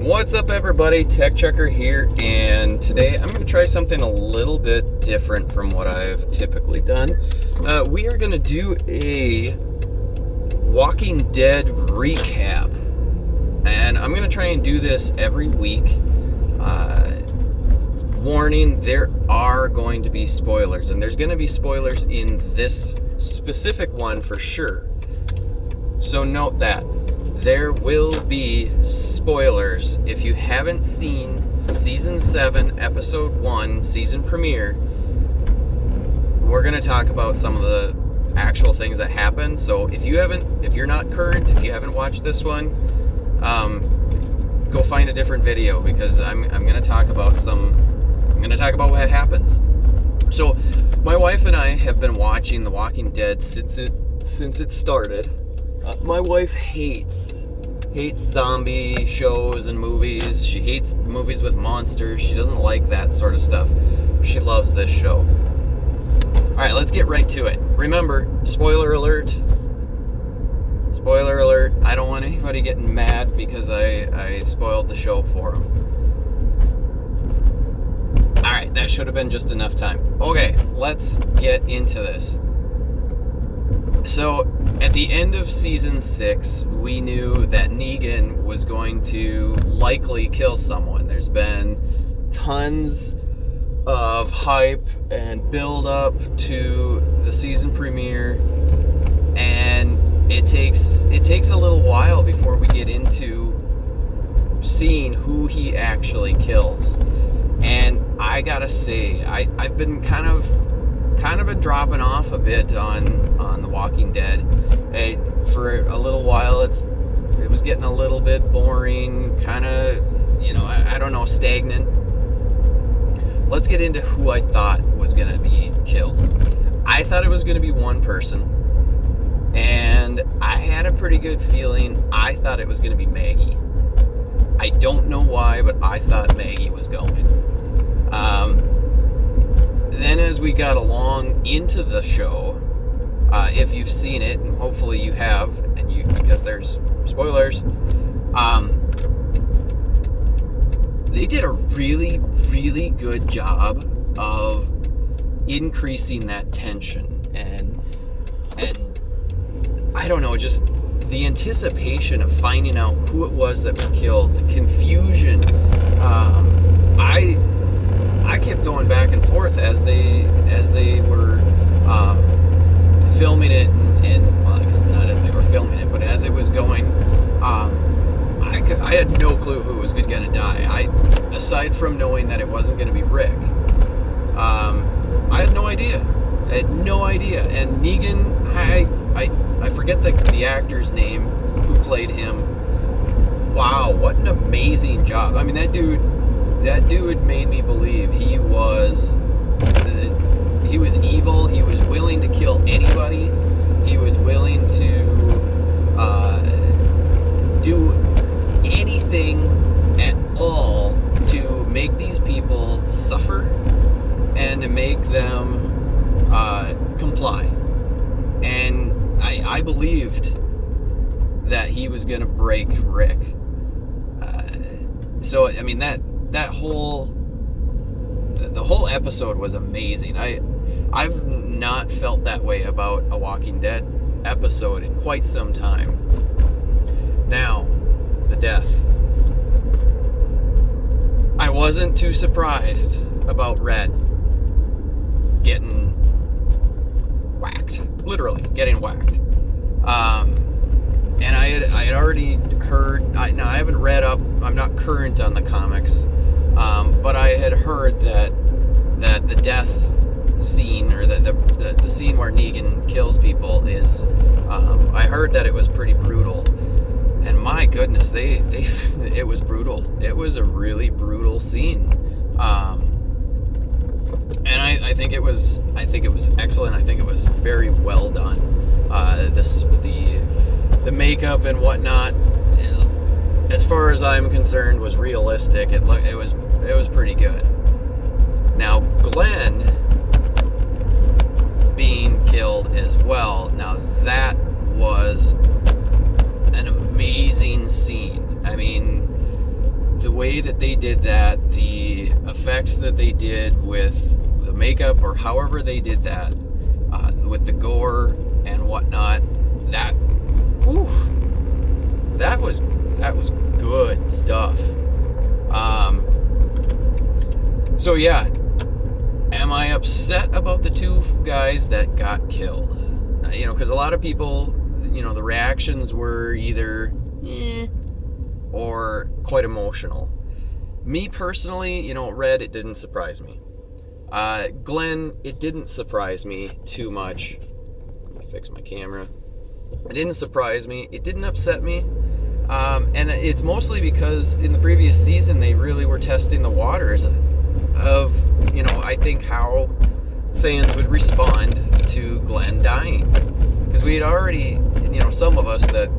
What's up, everybody? Tech Checker here, and today I'm going to try something a little bit different from what I've typically done. We are going to do a Walking Dead recap, and I'm going to try and do this every week. Warning, there are going to be spoilers, and there's going to be spoilers in this specific one for sure. So note that. There will be spoilers. If you haven't seen Season 7, Episode 1, season premiere, we're going to talk about some of the actual things that happen. So if you're not current, if you haven't watched this one, go find a different video, because I'm going to talk about what happens. So my wife and I have been watching The Walking Dead since it started. My wife hates zombie shows and movies. She hates movies with monsters. She doesn't like that sort of stuff. She loves this show. All right, let's get right to it. Remember, spoiler alert. Spoiler alert. I don't want anybody getting mad because I spoiled the show for them. All right, that should have been just enough time. Okay, let's get into this. So, at the end of Season 6, we knew that Negan was going to likely kill someone. There's been tons of hype and build up to the season premiere, and it takes a little while before we get into seeing who he actually kills. And I gotta say, I've been kind of been dropping off a bit on The Walking Dead. For a little while, it was getting a little bit boring, kind of, I don't know, stagnant. Let's get into who I thought was going to be killed. I thought it was going to be one person, and I had a pretty good feeling. I thought it was going to be Maggie. I don't know why, but I thought Maggie was going. Then as we got along into the show, if you've seen it, and hopefully you have, because there's spoilers, they did a really, really good job of increasing that tension, and I don't know, just the anticipation of finding out who it was that was killed, the confusion. I kept going back and forth as they were filming it, and well, I guess not as they were filming it, but as it was going, I had no clue who was going to die. Aside from knowing that it wasn't going to be Rick, I had no idea. And Negan, I forget the actor's name who played him. Wow, what an amazing job! I mean, that dude made me believe he was evil. He was willing to kill anybody. He was willing to do anything at all to make these people suffer and to make them comply. And I believed that he was going to break Rick. So, I mean, the whole episode was amazing. I've not felt that way about a Walking Dead episode in quite some time. Now, the death. I wasn't too surprised about Red getting whacked. Literally, getting whacked. And I had already heard, now I haven't read up, I'm not current on the comics, but I had heard that the death scene, or the scene where Negan kills people is, I heard that it was pretty brutal. And my goodness, it was brutal. It was a really brutal scene. And I think it was excellent. I think it was very well done. The makeup and whatnot, as far as I'm concerned, was realistic. It was pretty good. Now, Glenn being killed as well. Now that was an amazing scene. I mean, the way that they did that, the effects that they did with the makeup or however they did that, with the gore and whatnot, that was good stuff. So yeah, am I upset about the two guys that got killed? Because a lot of people, the reactions were either or quite emotional. Me personally, Red, it didn't surprise me. Glenn, it didn't surprise me too much. Let me fix my camera. It didn't surprise me. It didn't upset me. And it's mostly because in the previous season they really were testing the waters of, I think how fans would respond to Glenn dying. Because we had already, some of us that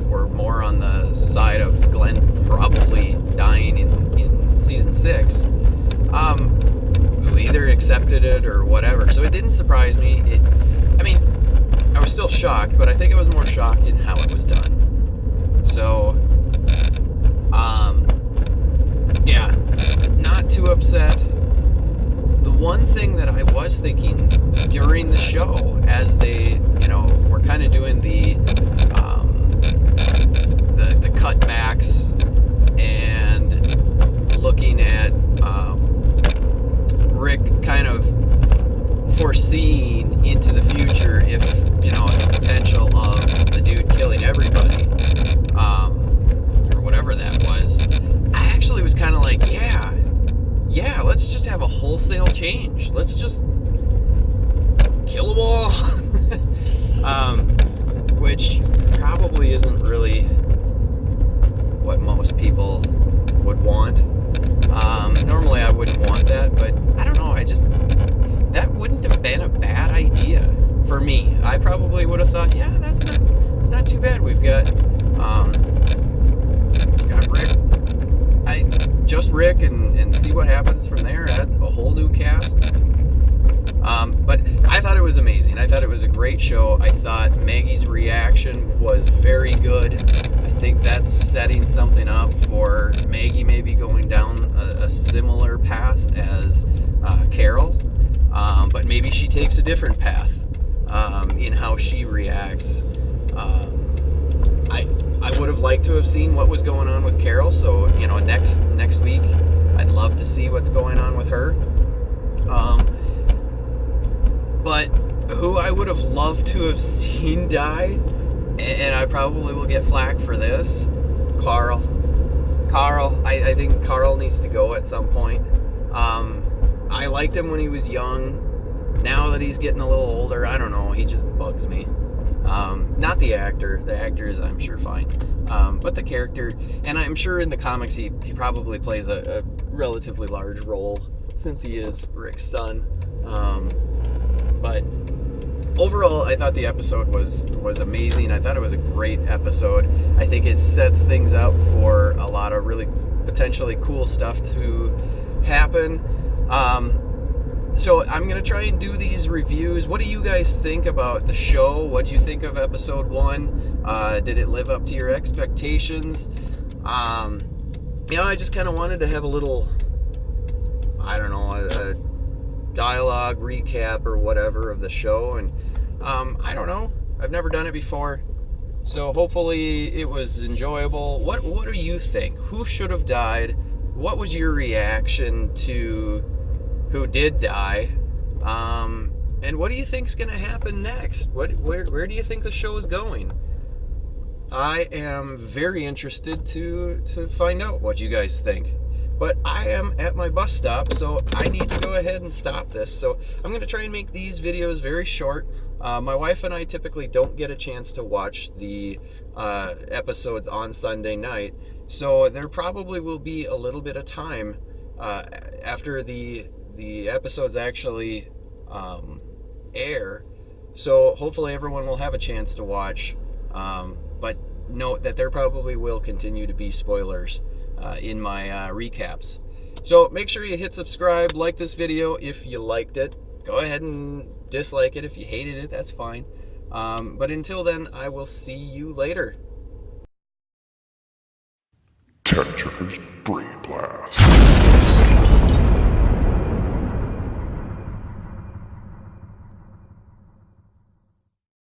were more on the side of Glenn probably dying in season 6, we either accepted it or whatever. So it didn't surprise me. I was still shocked, but I think I was more shocked in how it was done. So, yeah, not too upset. The one thing that I was thinking during the show, as they, were kind of doing the cutbacks and looking at Rick kind of foreseeing into the future if, the potential of the dude killing everybody, or whatever that was, I actually was kind of like, yeah, let's just have a wholesale change. Let's just kill them all. Which probably isn't really what most people would want. Normally I wouldn't want that, but I don't know, that wouldn't have been a bad idea for me. I probably would have thought, yeah, that's not too bad. We've got Rick. Just Rick and see what happens from there. Add a whole new cast. But I thought it was amazing. I thought it was a great show. I thought Maggie's reaction was very good. I think that's setting something up for Maggie maybe going down a similar path as Carol. But maybe she takes a different path in how she reacts. I would have liked to have seen what was going on with Carol. So, next week, I'd love to see what's going on with her. But who I would have loved to have seen die, and I probably will get flack for this, Carl. I think Carl needs to go at some point. I liked him when he was young. Now that he's getting a little older, I don't know, he just bugs me. Not the actor. The actor is, I'm sure, fine. But the character, and I'm sure in the comics he probably plays a relatively large role since he is Rick's son. But overall, I thought the episode was amazing. I thought it was a great episode. I think it sets things up for a lot of really potentially cool stuff to happen. So I'm going to try and do these reviews. What do you guys think about the show? What do you think of episode 1? Did it live up to your expectations? I just kind of wanted to have a little, a dialogue recap or whatever of the show. And I don't know. I've never done it before. So hopefully it was enjoyable. What do you think? Who should have died? What was your reaction to who did die? And what do you think's going to happen next? Where do you think the show is going? I am very interested to find out what you guys think. But I am at my bus stop, so I need to go ahead and stop this. So I'm going to try and make these videos very short. My wife and I typically don't get a chance to watch the episodes on Sunday night, so there probably will be a little bit of time after the episodes actually air. So hopefully everyone will have a chance to watch. But note that there probably will continue to be spoilers in my recaps. So make sure you hit subscribe, like this video if you liked it. Go ahead and dislike it if you hated it, that's fine. But until then, I will see you later. Tencher's Brain Blast.